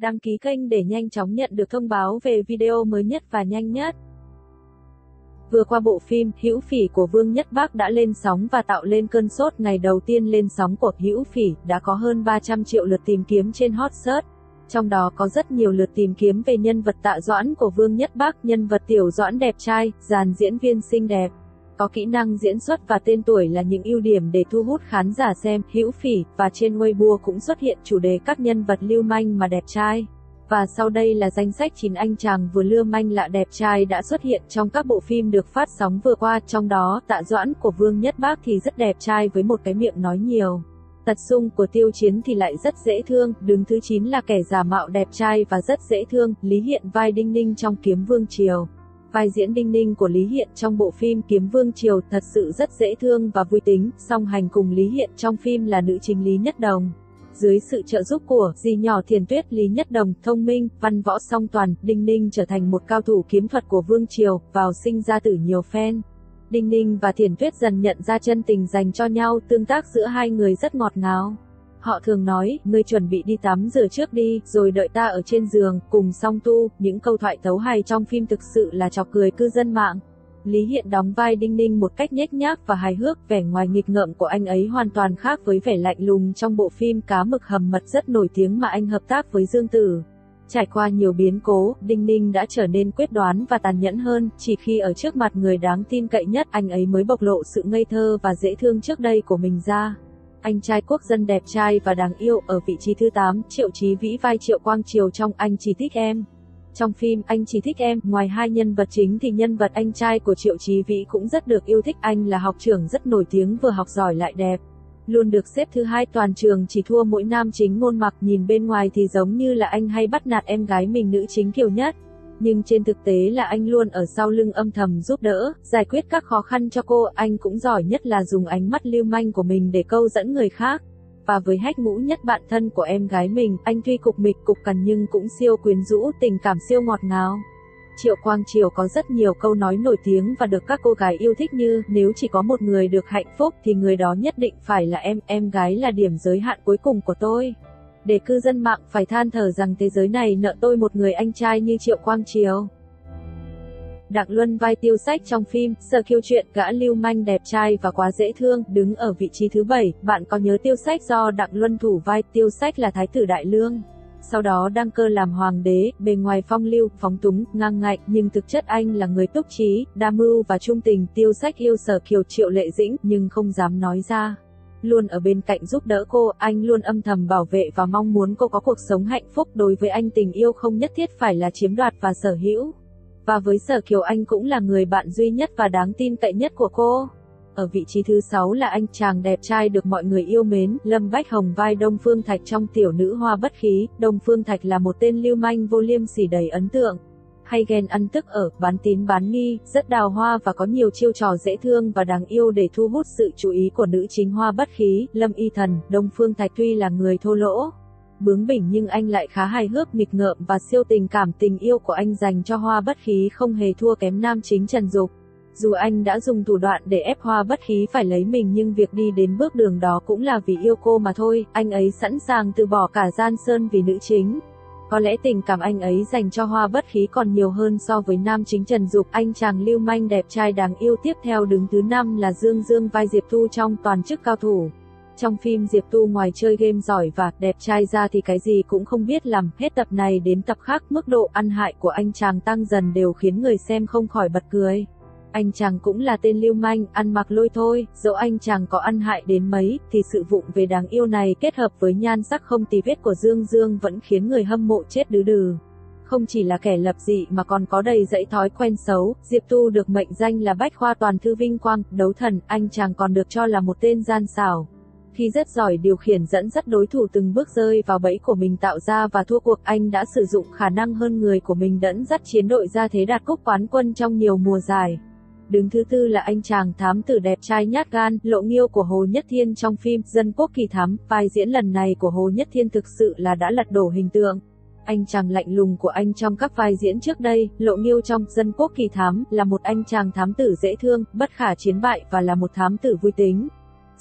Đăng ký kênh để nhanh chóng nhận được thông báo về video mới nhất và nhanh nhất. Vừa qua bộ phim Hữu Phỉ của Vương Nhất Bác đã lên sóng và tạo lên cơn sốt. Ngày đầu tiên lên sóng của Hữu Phỉ đã có hơn 300 triệu lượt tìm kiếm trên hot search. Trong đó có rất nhiều lượt tìm kiếm về nhân vật Tạ Doãn của Vương Nhất Bác. Nhân vật Tiểu Doãn đẹp trai, dàn diễn viên xinh đẹp, có kỹ năng diễn xuất và tên tuổi là những ưu điểm để thu hút khán giả xem. Hữu Phỉ và trên Weibo cũng xuất hiện chủ đề các nhân vật lưu manh mà đẹp trai. Và sau đây là danh sách 9 anh chàng vừa lưu manh lạ đẹp trai đã xuất hiện trong các bộ phim được phát sóng vừa qua. Trong đó, Tạ Doãn của Vương Nhất Bác thì rất đẹp trai với một cái miệng nói nhiều. Tật Sung của Tiêu Chiến thì lại rất dễ thương. Đứng thứ 9 là kẻ giả mạo đẹp trai và rất dễ thương, Lý Hiện vai Đinh Ninh trong Kiếm Vương Triều. Vai diễn Đinh Ninh của Lý Hiện trong bộ phim Kiếm Vương Triều thật sự rất dễ thương và vui tính. Song hành cùng Lý Hiện trong phim là nữ chính Lý Nhất Đồng. Dưới sự trợ giúp của dì nhỏ Thiền Tuyết, Lý Nhất Đồng thông minh, văn võ song toàn, Đinh Ninh trở thành một cao thủ kiếm thuật của Vương Triều, vào sinh ra tử nhiều fan. Đinh Ninh và Thiền Tuyết dần nhận ra chân tình dành cho nhau, tương tác giữa hai người rất ngọt ngào. Họ thường nói, ngươi chuẩn bị đi tắm rửa trước đi, rồi đợi ta ở trên giường, cùng song tu. Những câu thoại tấu hài trong phim thực sự là chọc cười cư dân mạng. Lý Hiện đóng vai Đinh Ninh một cách nhếch nhác và hài hước, vẻ ngoài nghịch ngợm của anh ấy hoàn toàn khác với vẻ lạnh lùng trong bộ phim Cá Mực Hầm Mật rất nổi tiếng mà anh hợp tác với Dương Tử. Trải qua nhiều biến cố, Đinh Ninh đã trở nên quyết đoán và tàn nhẫn hơn, chỉ khi ở trước mặt người đáng tin cậy nhất anh ấy mới bộc lộ sự ngây thơ và dễ thương trước đây của mình ra. Anh trai quốc dân đẹp trai và đáng yêu. Ở vị trí thứ 8, Triệu Chí Vĩ vai Triệu Quang Triều trong Anh Chỉ Thích Em. Trong phim Anh Chỉ Thích Em, ngoài hai nhân vật chính thì nhân vật anh trai của Triệu Chí Vĩ cũng rất được yêu thích. Anh là học trưởng rất nổi tiếng, vừa học giỏi lại đẹp, luôn được xếp thứ 2 toàn trường, chỉ thua mỗi nam chính Ngôn Mặc. Nhìn bên ngoài thì giống như là anh hay bắt nạt em gái mình nữ chính Kiều Nhất, nhưng trên thực tế là anh luôn ở sau lưng âm thầm giúp đỡ, giải quyết các khó khăn cho cô. Anh cũng giỏi nhất là dùng ánh mắt lưu manh của mình để câu dẫn người khác. Và với Hách Ngũ Nhất, bạn thân của em gái mình, anh tuy cục mịch cục cằn nhưng cũng siêu quyến rũ, tình cảm siêu ngọt ngào. Triệu Quang Triều có rất nhiều câu nói nổi tiếng và được các cô gái yêu thích như: nếu chỉ có một người được hạnh phúc thì người đó nhất định phải là em gái là điểm giới hạn cuối cùng của tôi. Để cư dân mạng phải than thở rằng thế giới này nợ tôi một người anh trai như Triệu Quang Triều. Đặng Luân vai Tiêu Sách trong phim Sở Kiều Truyện, gã lưu manh đẹp trai và quá dễ thương, đứng ở vị trí thứ 7. Bạn có nhớ Tiêu Sách do Đặng Luân thủ vai? Tiêu Sách là thái tử Đại Lương, sau đó đăng cơ làm hoàng đế. Bề ngoài phong lưu, phóng túng, ngang ngạnh, nhưng thực chất anh là người túc trí, đa mưu và trung tình. Tiêu Sách yêu Sở Kiều Triệu Lệ Dĩnh nhưng không dám nói ra, luôn ở bên cạnh giúp đỡ cô. Anh luôn âm thầm bảo vệ và mong muốn cô có cuộc sống hạnh phúc. Đối với anh, tình yêu không nhất thiết phải là chiếm đoạt và sở hữu. Và với Sở Kiều, anh cũng là người bạn duy nhất và đáng tin cậy nhất của cô. Ở vị trí thứ 6 là anh chàng đẹp trai được mọi người yêu mến, Lâm Bách Hồng vai Đông Phương Thạch trong Tiểu Nữ Hoa Bất Khí. Đông Phương Thạch là một tên lưu manh vô liêm sỉ đầy ấn tượng, hay ghen ăn tức ở, bán tín bán nghi, rất đào hoa và có nhiều chiêu trò dễ thương và đáng yêu để thu hút sự chú ý của nữ chính Hoa Bất Khí, Lâm Y Thần. Đông Phương Thạch tuy là người thô lỗ, bướng bỉnh nhưng anh lại khá hài hước, nghịch ngợm và siêu tình cảm. Tình yêu của anh dành cho Hoa Bất Khí không hề thua kém nam chính Trần Dục. Dù anh đã dùng thủ đoạn để ép Hoa Bất Khí phải lấy mình nhưng việc đi đến bước đường đó cũng là vì yêu cô mà thôi. Anh ấy sẵn sàng từ bỏ cả giang sơn vì nữ chính. Có lẽ tình cảm anh ấy dành cho Hoa Bất Khí còn nhiều hơn so với nam chính Trần Dục. Anh chàng lưu manh đẹp trai đáng yêu tiếp theo đứng thứ 5 là Dương Dương vai Diệp Tu trong Toàn Chức Cao Thủ. Trong phim, Diệp Tu ngoài chơi game giỏi và đẹp trai ra thì cái gì cũng không biết làm. Hết tập này đến tập khác, mức độ ăn hại của anh chàng tăng dần đều khiến người xem không khỏi bật cười. Anh chàng cũng là tên lưu manh, ăn mặc lôi thôi. Dẫu anh chàng có ăn hại đến mấy, thì sự vụng về đáng yêu này kết hợp với nhan sắc không tì vết của Dương Dương vẫn khiến người hâm mộ chết đứ đừ. Không chỉ là kẻ lập dị mà còn có đầy dẫy thói quen xấu, Diệp Tu được mệnh danh là Bách Khoa Toàn Thư Vinh Quang, đấu thần. Anh chàng còn được cho là một tên gian xảo, khi rất giỏi điều khiển dẫn dắt đối thủ từng bước rơi vào bẫy của mình tạo ra và thua cuộc. Anh đã sử dụng khả năng hơn người của mình dẫn dắt chiến đội ra thế đạt cúp quán quân trong nhiều mùa giải. Đứng thứ 4 là anh chàng thám tử đẹp trai nhát gan, Lộ Nghiêu của Hồ Nhất Thiên trong phim Dân Quốc Kỳ Thám. Vai diễn lần này của Hồ Nhất Thiên thực sự là đã lật đổ hình tượng anh chàng lạnh lùng của anh trong các vai diễn trước đây. Lộ Nghiêu trong Dân Quốc Kỳ Thám là một anh chàng thám tử dễ thương, bất khả chiến bại và là một thám tử vui tính.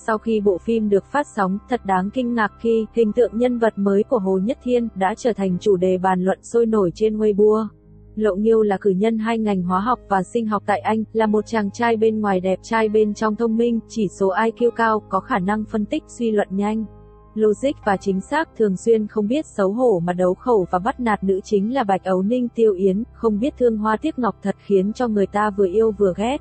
Sau khi bộ phim được phát sóng, thật đáng kinh ngạc khi hình tượng nhân vật mới của Hồ Nhất Thiên đã trở thành chủ đề bàn luận sôi nổi trên Weibo. Lộ Nghiêu là cử nhân 2 ngành hóa học và sinh học tại Anh, là một chàng trai bên ngoài đẹp trai bên trong thông minh, chỉ số IQ cao, có khả năng phân tích suy luận nhanh, logic và chính xác, thường xuyên không biết xấu hổ mà đấu khẩu và bắt nạt nữ chính là Bạch Ấu Ninh Tiêu Yến, không biết thương hoa tiếc ngọc, thật khiến cho người ta vừa yêu vừa ghét.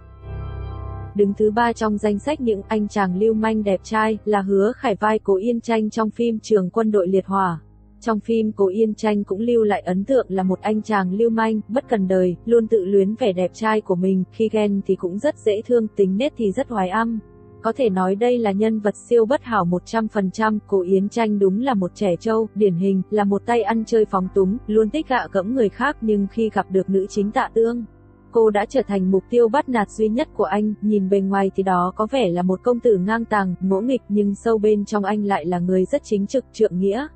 Đứng thứ 3 trong danh sách những anh chàng lưu manh đẹp trai là Hứa Khải vai Cố Yên Tranh trong phim Trường Quân đội liệt hỏa. Trong phim, Cố Yên Tranh cũng lưu lại ấn tượng là một anh chàng lưu manh, bất cần đời, luôn tự luyến vẻ đẹp trai của mình, khi ghen thì cũng rất dễ thương, tính nết thì rất oái âm. Có thể nói đây là nhân vật siêu bất hảo 100%, Cố Yên Tranh đúng là một trẻ trâu, điển hình, là một tay ăn chơi phóng túng, luôn thích gạ gẫm người khác, nhưng khi gặp được nữ chính Tạ Tương, cô đã trở thành mục tiêu bắt nạt duy nhất của anh. Nhìn bề ngoài thì đó có vẻ là một công tử ngang tàng, ngỗ nghịch, nhưng sâu bên trong anh lại là người rất chính trực, trượng nghĩa.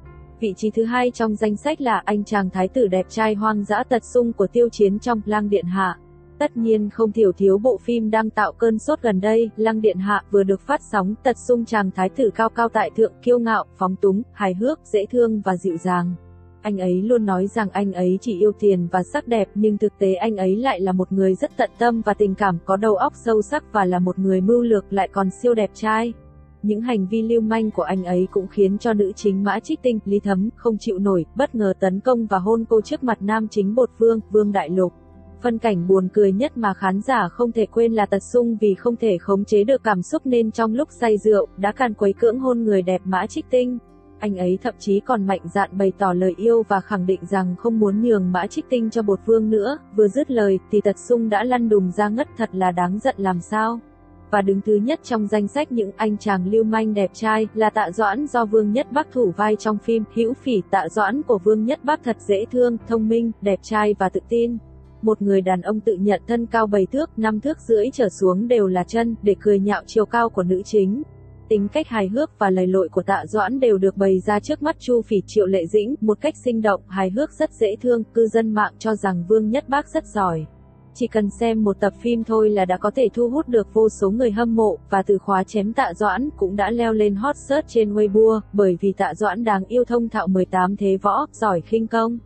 Vị trí thứ 2 trong danh sách là anh chàng thái tử đẹp trai hoang dã Tật Xung của Tiêu Chiến trong Lang Điện Hạ. Tất nhiên không thiếu bộ phim đang tạo cơn sốt gần đây, Lang Điện Hạ vừa được phát sóng. Tật Xung chàng thái tử cao cao tại thượng, kiêu ngạo, phóng túng, hài hước, dễ thương và dịu dàng. Anh ấy luôn nói rằng anh ấy chỉ yêu tiền và sắc đẹp, nhưng thực tế anh ấy lại là một người rất tận tâm và tình cảm, có đầu óc sâu sắc và là một người mưu lược, lại còn siêu đẹp trai. Những hành vi lưu manh của anh ấy cũng khiến cho nữ chính Mã Trích Tinh, Lý Thấm, không chịu nổi, bất ngờ tấn công và hôn cô trước mặt nam chính Bột Vương, Vương Đại Lục. Phân cảnh buồn cười nhất mà khán giả không thể quên là Tật Xung vì không thể khống chế được cảm xúc nên trong lúc say rượu, đã càn quấy cưỡng hôn người đẹp Mã Trích Tinh. Anh ấy thậm chí còn mạnh dạn bày tỏ lời yêu và khẳng định rằng không muốn nhường Mã Trích Tinh cho Bột Vương nữa, vừa dứt lời thì Tật Xung đã lăn đùng ra ngất, thật là đáng giận làm sao. Và đứng thứ nhất trong danh sách những anh chàng lưu manh đẹp trai là Tạ Doãn do Vương Nhất Bắc thủ vai trong phim Hữu Phỉ. Tạ Doãn của Vương Nhất Bắc thật dễ thương, thông minh, đẹp trai và tự tin. Một người đàn ông tự nhận thân cao 7 thước, 5 thước rưỡi trở xuống đều là chân, để cười nhạo chiều cao của nữ chính. Tính cách hài hước và lầy lội của Tạ Doãn đều được bày ra trước mắt Chu Phỉ, Triệu Lệ Dĩnh, một cách sinh động, hài hước, rất dễ thương. Cư dân mạng cho rằng Vương Nhất Bắc rất giỏi. Chỉ cần xem một tập phim thôi là đã có thể thu hút được vô số người hâm mộ, và từ khóa chém Tạ Doãn cũng đã leo lên hot search trên Weibo, bởi vì Tạ Doãn đáng yêu, thông thạo 18 thế võ, giỏi khinh công.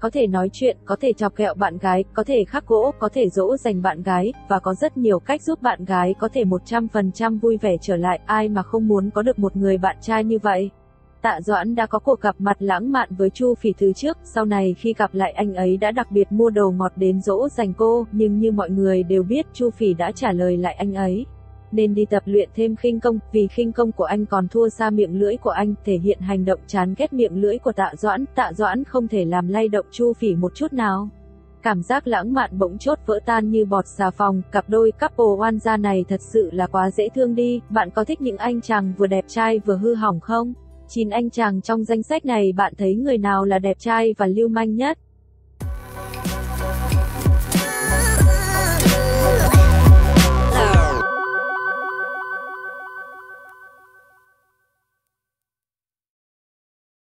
Có thể nói chuyện, có thể chọc ghẹo bạn gái, có thể khắc gỗ, có thể dỗ dành bạn gái, và có rất nhiều cách giúp bạn gái có thể 100% vui vẻ trở lại, ai mà không muốn có được một người bạn trai như vậy. Tạ Doãn đã có cuộc gặp mặt lãng mạn với Chu Phỉ từ trước, sau này khi gặp lại anh ấy đã đặc biệt mua đồ ngọt đến dỗ dành cô, nhưng như mọi người đều biết Chu Phỉ đã trả lời lại anh ấy nên đi tập luyện thêm khinh công, vì khinh công của anh còn thua xa miệng lưỡi của anh, thể hiện hành động chán ghét miệng lưỡi của Tạ Doãn. Tạ Doãn không thể làm lay động Chu Phỉ một chút nào. Cảm giác lãng mạn bỗng chốt vỡ tan như bọt xà phòng, cặp đôi couple oan gia này thật sự là quá dễ thương đi. Bạn có thích những anh chàng vừa đẹp trai vừa hư hỏng không? 9 anh chàng trong danh sách này bạn thấy người nào là đẹp trai và lưu manh nhất?